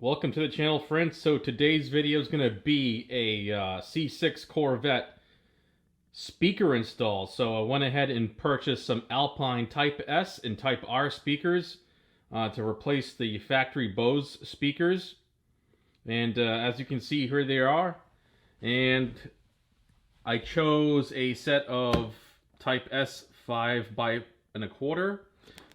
Welcome to the channel, friends. So today's video is going to be a C6 Corvette speaker install. So I went ahead and purchased some Alpine Type S and Type R speakers to replace the factory BOSE speakers. And as you can see, here they are. And I chose a set of Type S 5 by 1/4.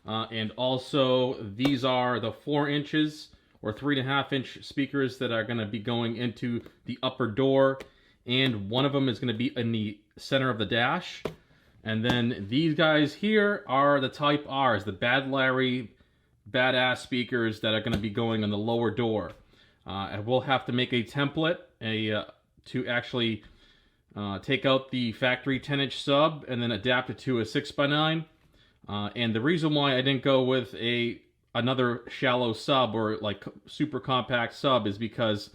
And also these are the 4 inches or 3.5-inch speakers that are going to be going into the upper door, and one of them is going to be in the center of the dash. And then these guys here are the Type R's, the Bad Larry badass speakers that are going to be going on the lower door. I will have to make a template to actually take out the factory 10-inch sub and then adapt it to a 6x9. And the reason why I didn't go with another shallow sub or like super compact sub is because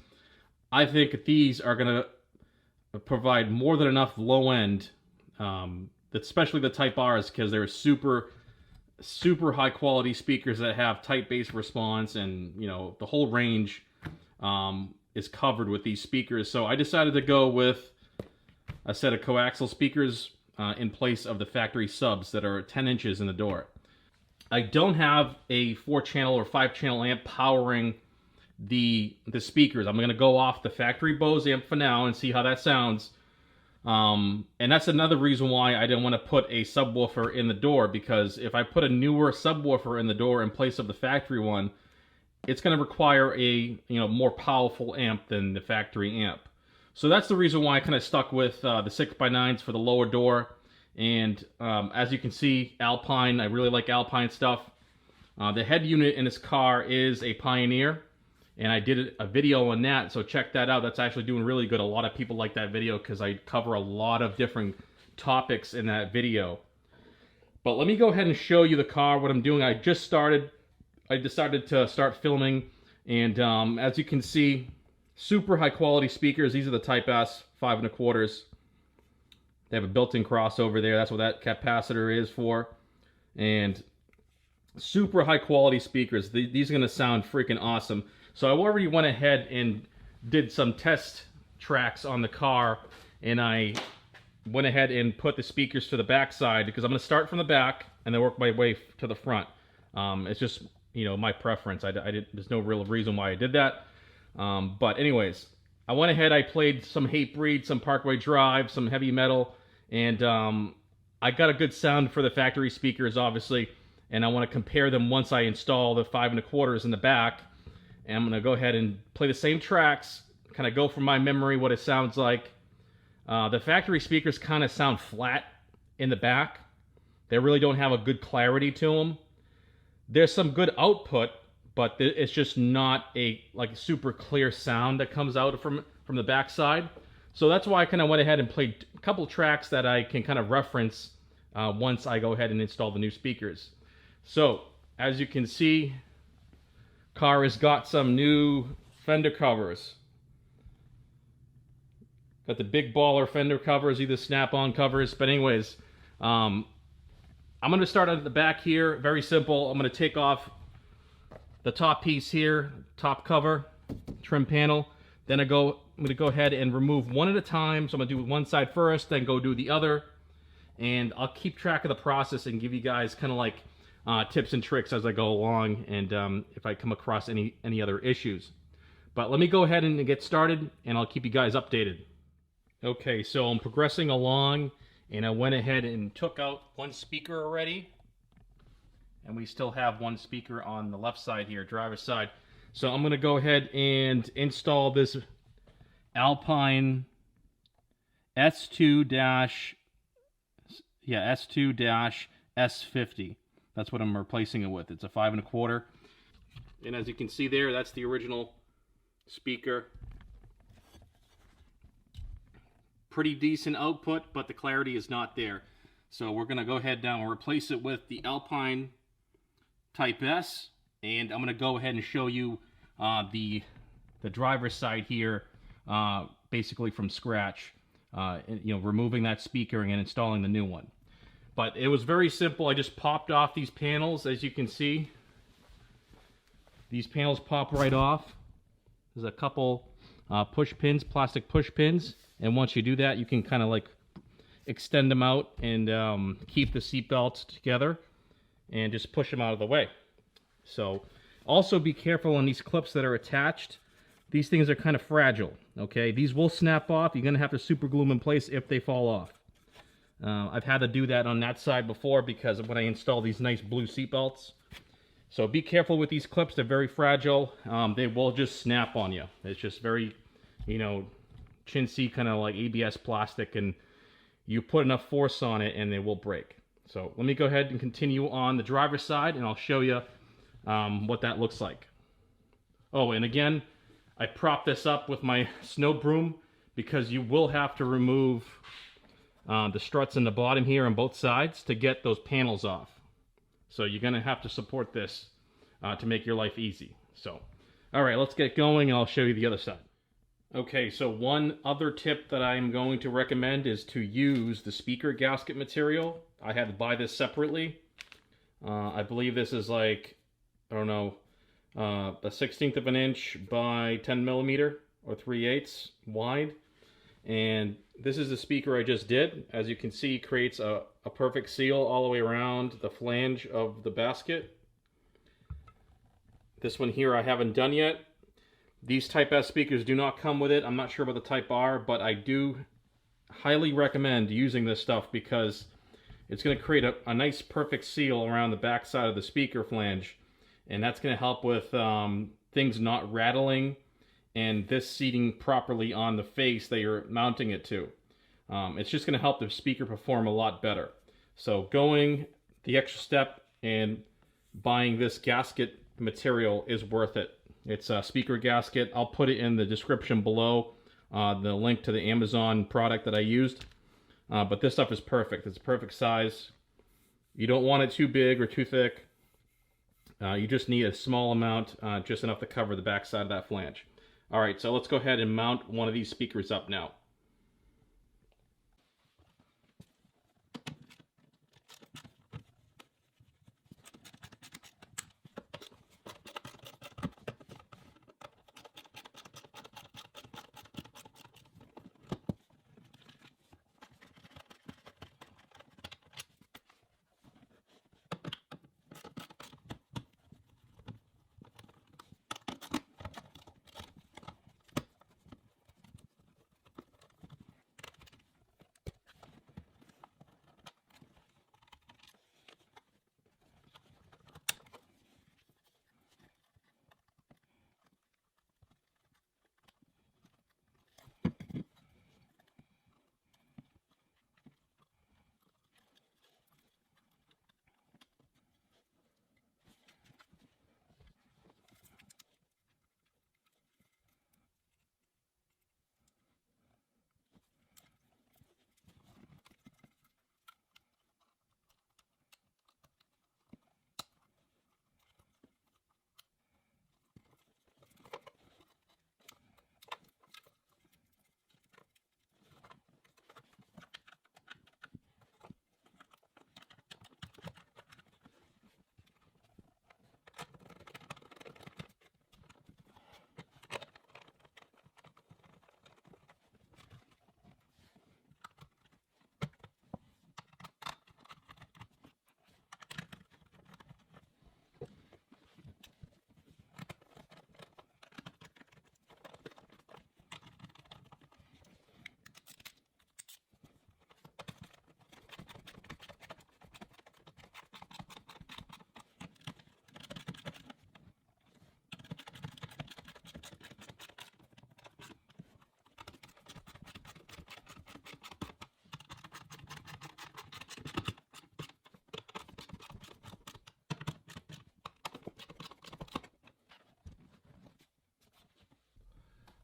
I think these are going to provide more than enough low end, especially the Type R's, because they're super high quality speakers that have tight bass response, and you know the whole range is covered with these speakers. So I decided to go with a set of coaxial speakers in place of the factory subs that are 10 inches in the door. I don't have a 4-channel or 5-channel amp powering the speakers. I'm going to go off the factory BOSE amp for now and see how that sounds. And that's another reason why I didn't want to put a subwoofer in the door, because if I put a newer subwoofer in the door in place of the factory one, it's going to require a more powerful amp than the factory amp. So that's the reason why I kind of stuck with the 6x9s for the lower door. And as you can see, Alpine, I really like Alpine stuff. The head unit in this car is a Pioneer, and I did a video on that, so check that out. That's actually doing really good. A lot of people like that video because I cover a lot of different topics in that video. But let me go ahead and show you the car, what I'm doing. I decided to start filming, and as you can see, super high quality speakers. These are the Type S 5 1/4. They have a built-in crossover there. That's what that capacitor is for. And super high quality speakers. These are going to sound freaking awesome. So I already went ahead and did some test tracks on the car, and I went ahead and put the speakers to the back side, because I'm going to start from the back and then work my way to the front. It's just, my preference. There's no real reason why I did that. But anyways, I went ahead, I played some Hatebreed, some Parkway Drive, some heavy metal, and I got a good sound for the factory speakers, obviously, and I want to compare them once I install the 5 1/4 in the back. And I'm going to go ahead and play the same tracks, kind of go from my memory what it sounds like. The factory speakers kind of sound flat in the back. They really don't have a good clarity to them. There's some good output, but it's just not a super clear sound that comes out from the backside. So that's why I kind of went ahead and played a couple tracks that I can kind of reference once I go ahead and install the new speakers. So as you can see, car has got some new fender covers. Got the big baller fender covers, either snap-on covers. But anyways, I'm going to start at the back here. Very simple. I'm going to take off the top piece here, top cover, trim panel. Then I'm going to go ahead and remove one at a time. So I'm going to do one side first, then go do the other. And I'll keep track of the process and give you guys kind of like tips and tricks as I go along, and if I come across any other issues. But let me go ahead and get started, and I'll keep you guys updated. Okay, so I'm progressing along, and I went ahead and took out one speaker already. And we still have one speaker on the left side here, driver's side. So I'm going to go ahead and install this Alpine S2-S50. That's what I'm replacing it with. It's a 5 1/4. And as you can see there, that's the original speaker. Pretty decent output, but the clarity is not there. So we're going to go ahead now and replace it with the Alpine Type S, and I'm going to go ahead and show you the driver's side here, basically from scratch, removing that speaker and installing the new one. But it was very simple. I just popped off these panels, as you can see. These panels pop right off, There's a couple push pins, plastic push pins, and once you do that, you can kind of like extend them out and keep the seat belts together and just push them out of the way. So also be careful on these clips that are attached. These things are kind of fragile, okay? These will snap off. You're going to have to super glue them in place if they fall off. I've had to do that on that side before because when I install these nice blue seat belts. So be careful with these clips. They're very fragile. They will just snap on you. It's just very, you know, chintzy, kind of like ABS plastic, and you put enough force on it and they will break. So let me go ahead and continue on the driver's side and I'll show you what that looks like. Oh, and again, I prop this up with my snow broom because you will have to remove the struts in the bottom here on both sides to get those panels off. So you're going to have to support this to make your life easy. So, all right, let's get going and I'll show you the other side. Okay, so one other tip that I'm going to recommend is to use the speaker gasket material. I had to buy this separately. I believe this is like, I don't know, a 1/16 of an inch by 10 millimeter or 3/8 wide. And this is the speaker I just did. As you can see, creates a perfect seal all the way around the flange of the basket. This one here I haven't done yet. These Type S speakers do not come with it. I'm not sure about the Type R, but I do highly recommend using this stuff because it's going to create a nice perfect seal around the back side of the speaker flange. And that's going to help with things not rattling and this seating properly on the face that you're mounting it to. It's just going to help the speaker perform a lot better. So going the extra step and buying this gasket material is worth it. It's a speaker gasket. I'll put it in the description below, the link to the Amazon product that I used. But this stuff is perfect. It's a perfect size. You don't want it too big or too thick. You just need a small amount, just enough to cover the back side of that flange. All right, so let's go ahead and mount one of these speakers up now.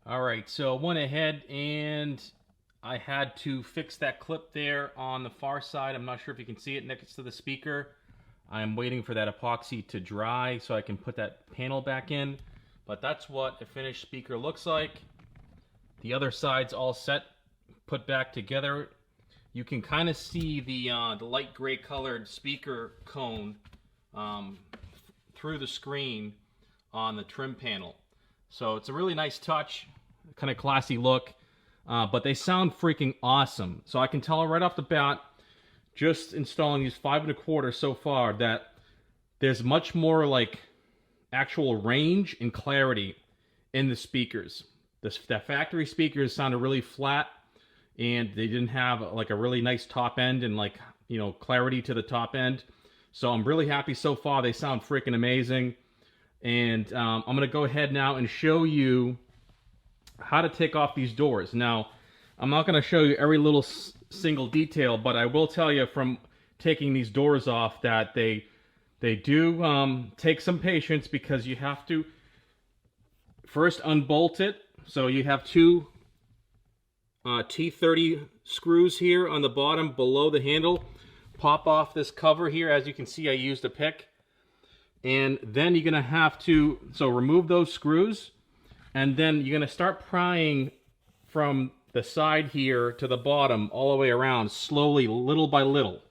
All right, so I went ahead and I had to fix that clip there on the far side. I'm not sure if you can see it next to the speaker. I'm waiting for that epoxy to dry so I can put that panel back in. But that's what a finished speaker looks like. The other side's all set, put back together. You can kind of see the light gray colored speaker cone through the screen on the trim panel. So it's a really nice touch, kind of classy look, but they sound freaking awesome. So I can tell right off the bat, just installing these 5 1/4 so far, that there's much more like actual range and clarity in the speakers. The factory speakers sounded really flat, and they didn't have like a really nice top end and like, you know, clarity to the top end. So I'm really happy so far. They sound freaking amazing. And I'm going to go ahead now and show you how to take off these doors. Now, I'm not going to show you every little single detail, but I will tell you from taking these doors off that they do take some patience, because you have to first unbolt it. So you have 2 T30 screws here on the bottom below the handle. Pop off this cover here. As you can see, I used a pick. And then you're going to have to, so remove those screws, and then you're going to start prying from the side here to the bottom all the way around, slowly, little by little.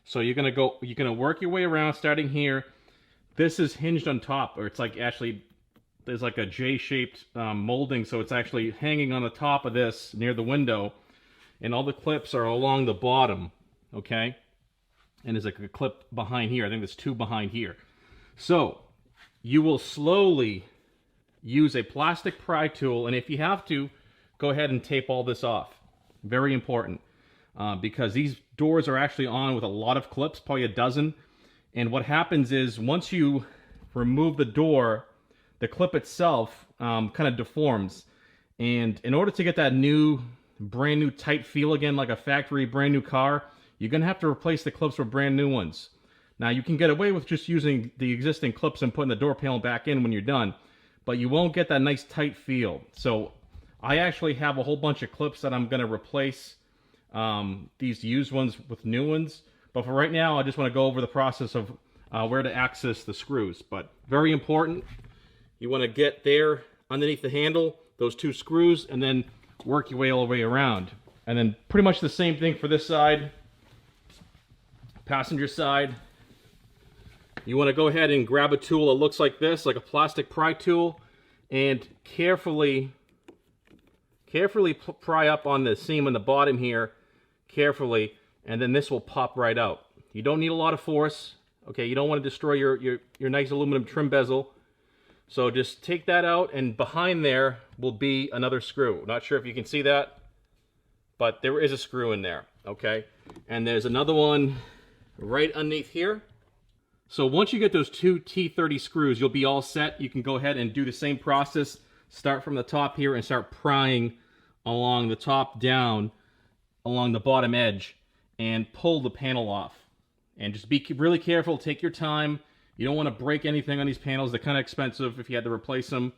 So you're going to work your way around starting here. This is hinged on top, or it's like actually, there's like a J-shaped molding, so it's actually hanging on the top of this near the window, and all the clips are along the bottom, okay? And there's like a clip behind here. I think there's 2 behind here. So you will slowly use a plastic pry tool, and if you have to, go ahead and tape all this off. Very important, because these doors are actually on with a lot of clips, probably a dozen. And what happens is once you remove the door, the clip itself kind of deforms. And in order to get that brand new tight feel again, like a factory brand new car, you're going to have to replace the clips with brand new ones. Now, you can get away with just using the existing clips and putting the door panel back in when you're done, but you won't get that nice tight feel. So I actually have a whole bunch of clips that I'm going to replace these used ones with new ones. But for right now, I just want to go over the process of where to access the screws. But very important, you want to get there underneath the handle, those 2 screws, and then work your way all the way around. And then pretty much the same thing for this side, passenger side. You want to go ahead and grab a tool that looks like this, like a plastic pry tool, and carefully pry up on the seam on the bottom here, carefully, and then this will pop right out. You don't need a lot of force, okay? You don't want to destroy your nice aluminum trim bezel. So just take that out, and behind there will be another screw. Not sure if you can see that, but there is a screw in there, okay? And there's another one right underneath here. So once you get those 2 T30 screws, you'll be all set. You can go ahead and do the same process. Start from the top here and start prying along the top down, along the bottom edge, and pull the panel off. And just be really careful, take your time. You don't want to break anything on these panels. They're kind of expensive if you had to replace them.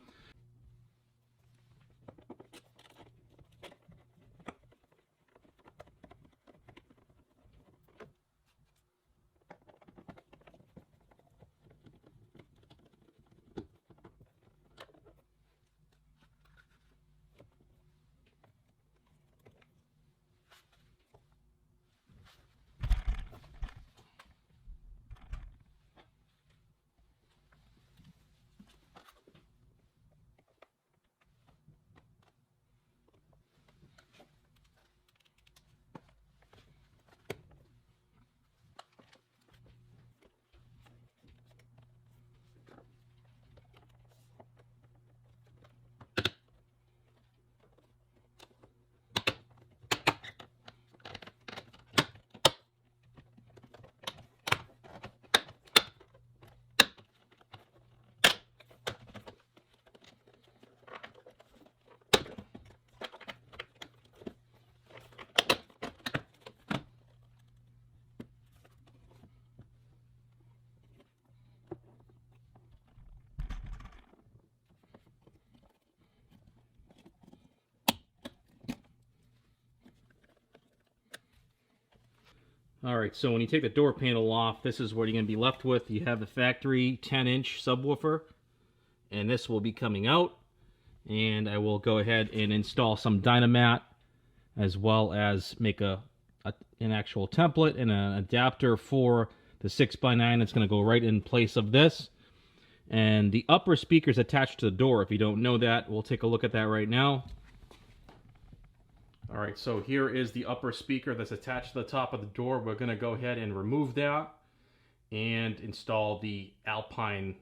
Alright, so when you take the door panel off, this is what you're going to be left with. You have the factory 10-inch subwoofer, and this will be coming out. And I will go ahead and install some Dynamat, as well as make an actual template and an adapter for the 6x9 that's going to go right in place of this. And the upper speaker is attached to the door. If you don't know that, we'll take a look at that right now. All right, so here is the upper speaker that's attached to the top of the door. We're going to go ahead and remove that and install the Alpine,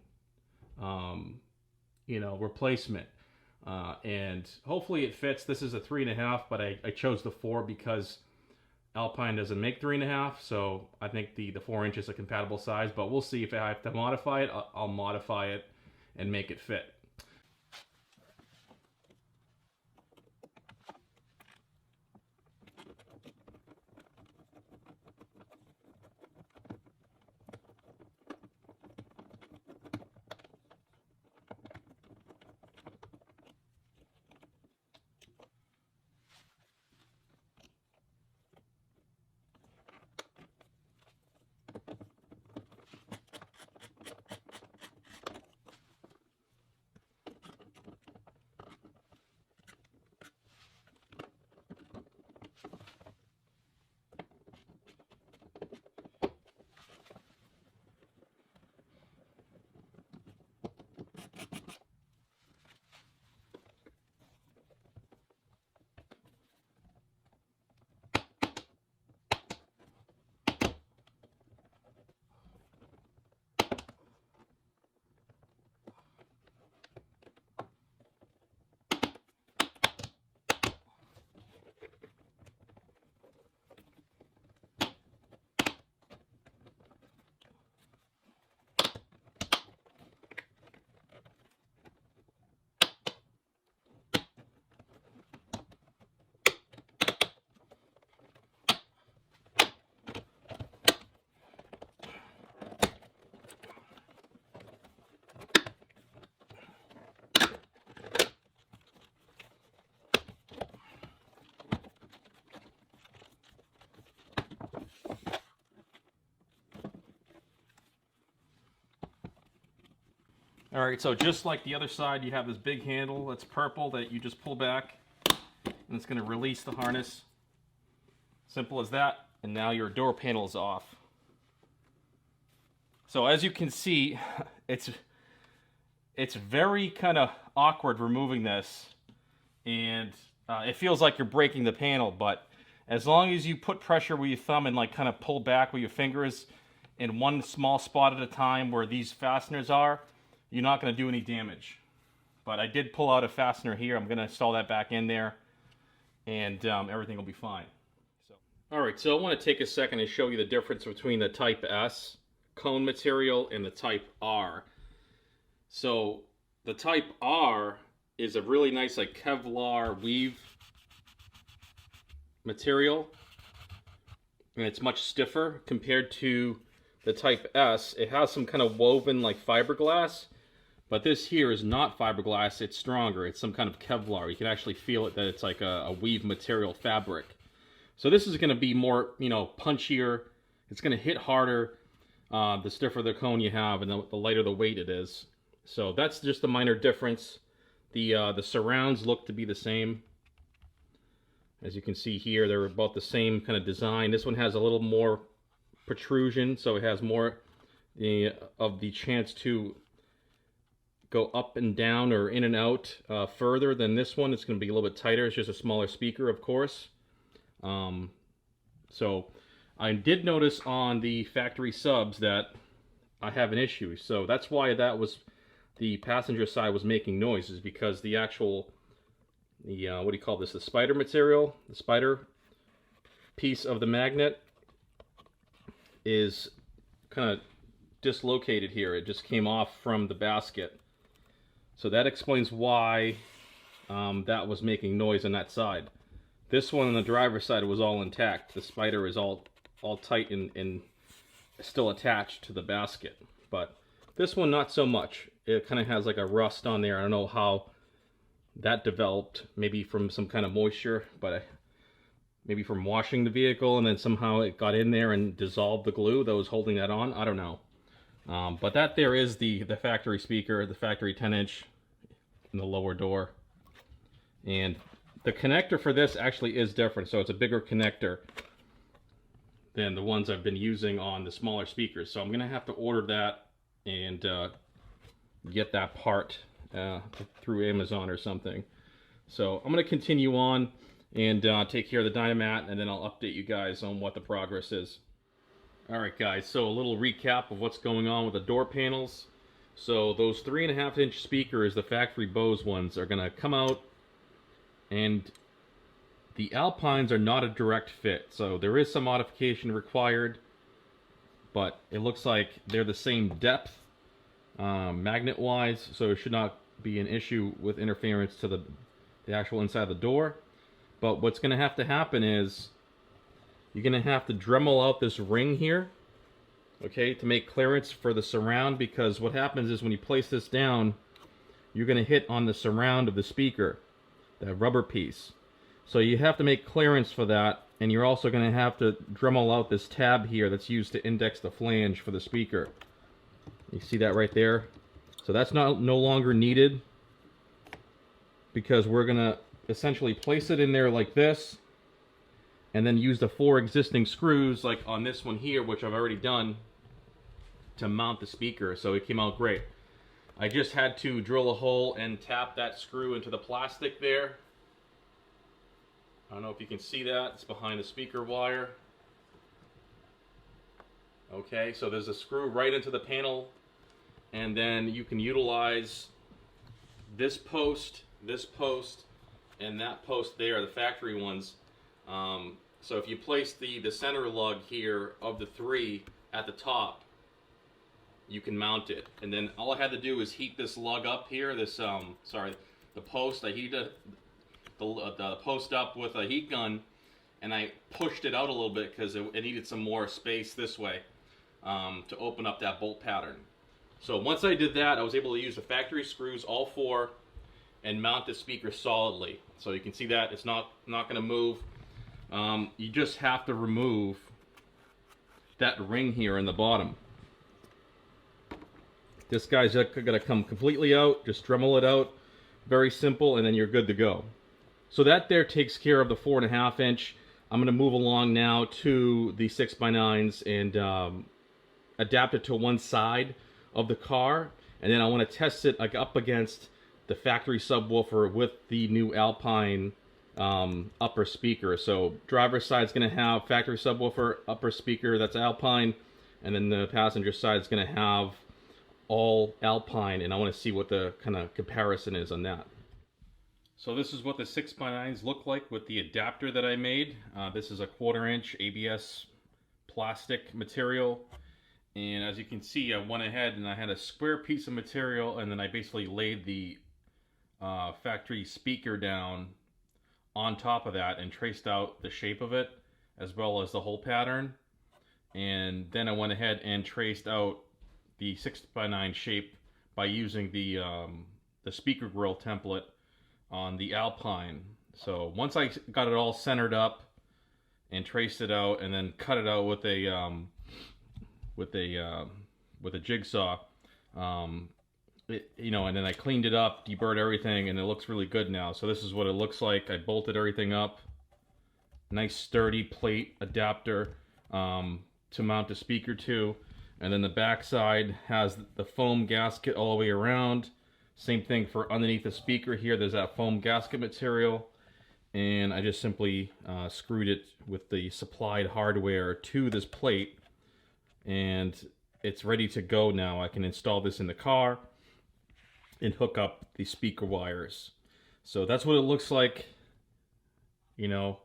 replacement. And hopefully it fits. This is a 3.5, but I chose the 4 because Alpine doesn't make 3.5, so I think the 4 inch is a compatible size, but we'll see. If I have to modify it, I'll modify it and make it fit. All right, so just like the other side, you have this big handle that's purple that you just pull back, and it's going to release the harness. Simple as that, and now your door panel is off. So as you can see, it's very kind of awkward removing this, and it feels like you're breaking the panel, but as long as you put pressure with your thumb and like kind of pull back with your fingers in one small spot at a time where these fasteners are, you're not going to do any damage. But I did pull out a fastener here. I'm going to install that back in there, and everything will be fine. Alright, so I want to take a second and show you the difference between the Type S cone material and the Type R. So the Type R is a really nice like Kevlar weave material, and it's much stiffer compared to the Type S. It has some kind of woven like fiberglass, but this here is not fiberglass. It's stronger. It's some kind of Kevlar. You can actually feel it that it's like a weave material fabric. So this is going to be more, punchier. It's going to hit harder the stiffer the cone you have, and the lighter the weight it is. So that's just a minor difference. The surrounds look to be the same. As you can see here, they're about the same kind of design. This one has a little more protrusion, so it has more of the chance to go up and down or in and out further than this one. It's going to be a little bit tighter. It's just a smaller speaker, of course. So I did notice on the factory subs that I have an issue. So that's why that was the passenger side was making noises, because the actual, what do you call this? The spider material, the spider piece of the magnet is kind of dislocated here. It just came off from the basket. So that explains why that was making noise on that side. This one on the driver's side was all intact. The spider is all tight and still attached to the basket. But this one, not so much. It kind of has like a rust on there. I don't know how that developed. Maybe from some kind of moisture, but maybe from washing the vehicle, and then somehow it got in there and dissolved the glue that was holding that on. I don't know. But that there is the factory speaker, the factory 10-inch in the lower door. And the connector for this actually is different, so it's a bigger connector than the ones I've been using on the smaller speakers. So I'm going to have to order that and get that part through Amazon or something. So I'm going to continue on and take care of the Dynamat, and then I'll update you guys on what the progress is. Alright guys, so a little recap of what's going on with the door panels. So those 3.5-inch speakers, the factory BOSE ones, are going to come out, and the Alpines are not a direct fit. So there is some modification required, but it looks like they're the same depth magnet-wise, so it should not be an issue with interference to the actual inside of the door. But what's going to happen is you're going to have to Dremel out this ring here, okay, to make clearance for the surround, because what happens is when you place this down, you're going to hit on the surround of the speaker, that rubber piece. So you have to make clearance for that, and you're also going to have to Dremel out this tab here that's used to index the flange for the speaker. You see that right there? So that's no longer needed, because we're going to essentially place it in there like this, and then use the 4 existing screws, like on this one here, which I've already done, to mount the speaker. So it came out great. I just had to drill a hole and tap that screw into the plastic there. I don't know if you can see that. It's behind the speaker wire. Okay, so there's a screw right into the panel, and then you can utilize this post, and that post there, the factory ones. So if you place the center lug here of the 3 at the top, you can mount it. And then all I had to do is heat this lug up here, the post. I heated the post up with a heat gun, and I pushed it out a little bit because it needed some more space this way to open up that bolt pattern. So once I did that, I was able to use the factory screws, all 4, and mount the speaker solidly. So you can see that it's not going to move. You just have to remove that ring here in the bottom. This guy's going to come completely out. Just Dremel it out. Very simple, and then you're good to go. So that there takes care of the 4.5-inch. I'm going to move along now to the 6x9s and adapt it to one side of the car, and then I want to test it like up against the factory subwoofer with the new Alpine upper speaker. So driver's side is going to have factory subwoofer, upper speaker, that's Alpine, and then the passenger side is going to have all Alpine, and I want to see what the kind of comparison is on that. So this is what the 6x9s look like with the adapter that I made. This is a 1/4-inch ABS plastic material, and as you can see, I went ahead and I had a square piece of material, and then I basically laid the factory speaker down on top of that and traced out the shape of it as well as the hole pattern. And then I went ahead and traced out the 6x9 shape by using the speaker grill template on the Alpine. So once I got it all centered up and traced it out, and then cut it out with a jigsaw, and then I cleaned it up, deburred everything, and it looks really good now. So this is what it looks like. I bolted everything up. Nice sturdy plate adapter to mount the speaker to. And then the back side has the foam gasket all the way around. Same thing for underneath the speaker here. There's that foam gasket material. And I just simply screwed it with the supplied hardware to this plate. And it's ready to go now. I can install this in the car and hook up the speaker wires. So that's what it looks like. You know,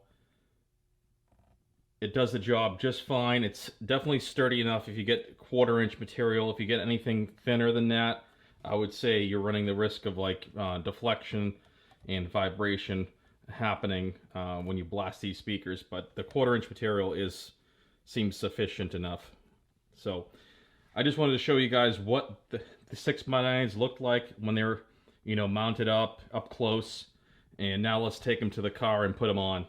it does the job just fine. It's definitely sturdy enough. If you get 1/4-inch material, if you get anything thinner than that, I would say you're running the risk of like deflection and vibration happening when you blast these speakers. But the 1/4-inch material seems sufficient enough. So I just wanted to show you guys what the 6x9s looked like when they're, mounted up close. And now let's take them to the car and put them on.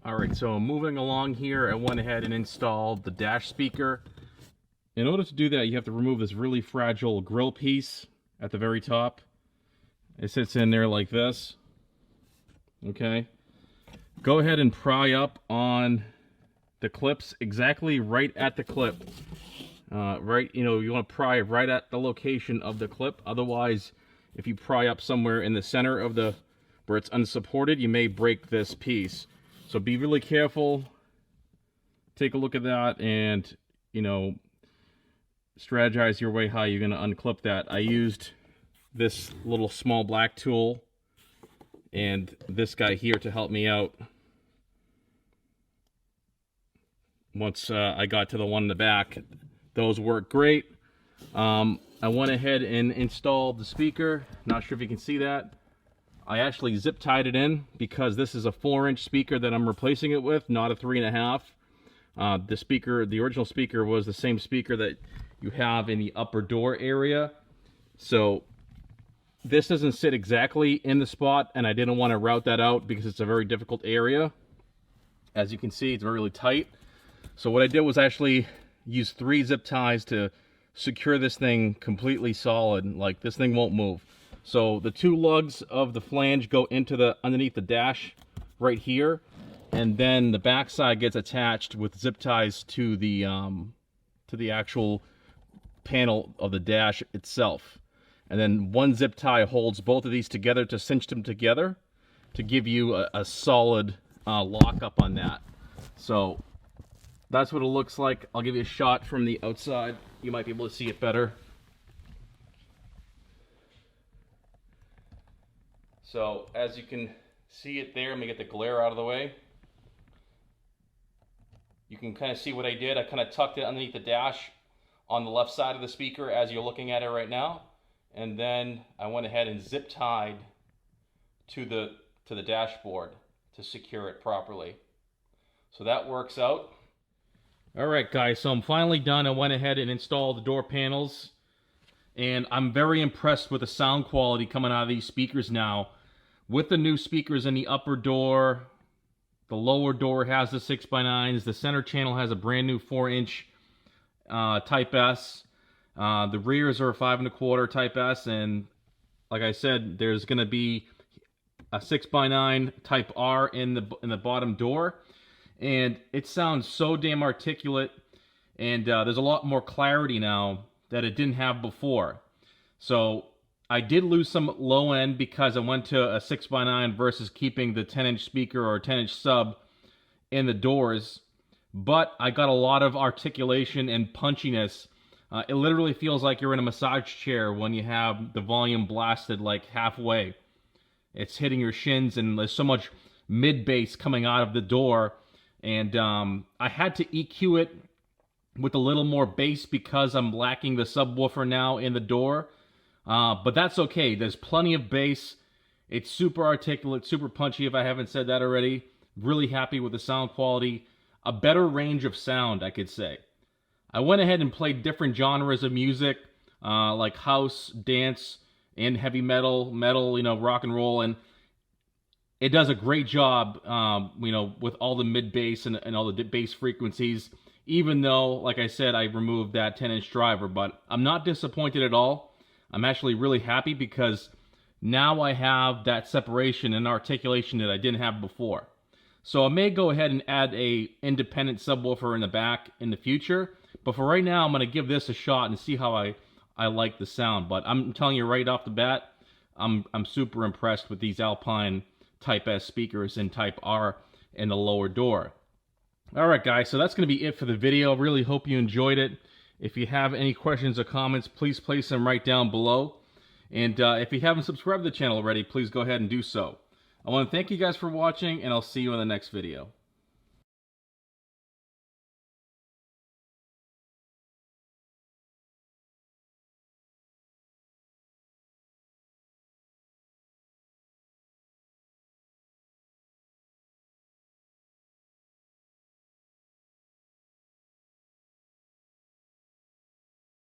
Alright, so moving along here, I went ahead and installed the dash speaker. In order to do that, you have to remove this really fragile grill piece at the very top. It sits in there like this. Okay. Go ahead and pry up on the clips exactly right at the clip. Right, you want to pry right at the location of the clip. Otherwise, if you pry up somewhere in the center of where it's unsupported, you may break this piece. So be really careful. Take a look at that and, strategize your way how you're going to unclip that. I used this little small black tool and this guy here to help me out. Once I got to the one in the back, those work great. I went ahead and installed the speaker. Not sure if you can see that. I actually zip tied it in because this is a 4-inch speaker that I'm replacing it with, not a 3.5. The original speaker was the same speaker that you have in the upper door area. So this doesn't sit exactly in the spot, and I didn't want to route that out because it's a very difficult area. As you can see, it's really tight. So what I did was actually use 3 zip ties to secure this thing completely solid. Like, this thing won't move. So the 2 lugs of the flange go into underneath the dash right here, and then the back side gets attached with zip ties to the actual panel of the dash itself. And then 1 zip tie holds both of these together to cinch them together to give you a solid lockup on that. So that's what it looks like. I'll give you a shot from the outside. You might be able to see it better. So as you can see it there, let me get the glare out of the way. You can kind of see what I did. I kind of tucked it underneath the dash on the left side of the speaker as you're looking at it right now. And then I went ahead and zip tied to the dashboard to secure it properly. So that works out. Alright guys, so I'm finally done. I went ahead and installed the door panels. And I'm very impressed with the sound quality coming out of these speakers now. With the new speakers in the upper door, the lower door has the 6x9s. The center channel has a brand new 4-inch Type S. The rears are a 5.25 Type S. And like I said, there's going to be a 6x9 Type R in the bottom door. And it sounds so damn articulate. And there's a lot more clarity now that it didn't have before. So I did lose some low end because I went to a 6x9 versus keeping the 10-inch speaker or 10-inch sub in the doors. But I got a lot of articulation and punchiness. It literally feels like you're in a massage chair when you have the volume blasted like halfway. It's hitting your shins, and there's so much mid-bass coming out of the door. And I had to EQ it with a little more bass because I'm lacking the subwoofer now in the door. But that's okay. There's plenty of bass. It's super articulate, super punchy if I haven't said that already. Really happy with the sound quality. A better range of sound, I could say. I went ahead and played different genres of music, like house, dance, and heavy metal, rock and roll, and it does a great job, with all the mid-bass and all the bass frequencies, even though, like I said, I removed that 10-inch driver. But I'm not disappointed at all. I'm actually really happy because now I have that separation and articulation that I didn't have before. So I may go ahead and add a independent subwoofer in the back in the future. But for right now, I'm going to give this a shot and see how I like the sound. But I'm telling you right off the bat, I'm super impressed with these Alpine Type S speakers and Type R in the lower door. Alright guys, so that's going to be it for the video. Really hope you enjoyed it. If you have any questions or comments, please place them right down below. And if you haven't subscribed to the channel already, please go ahead and do so. I want to thank you guys for watching, and I'll see you in the next video.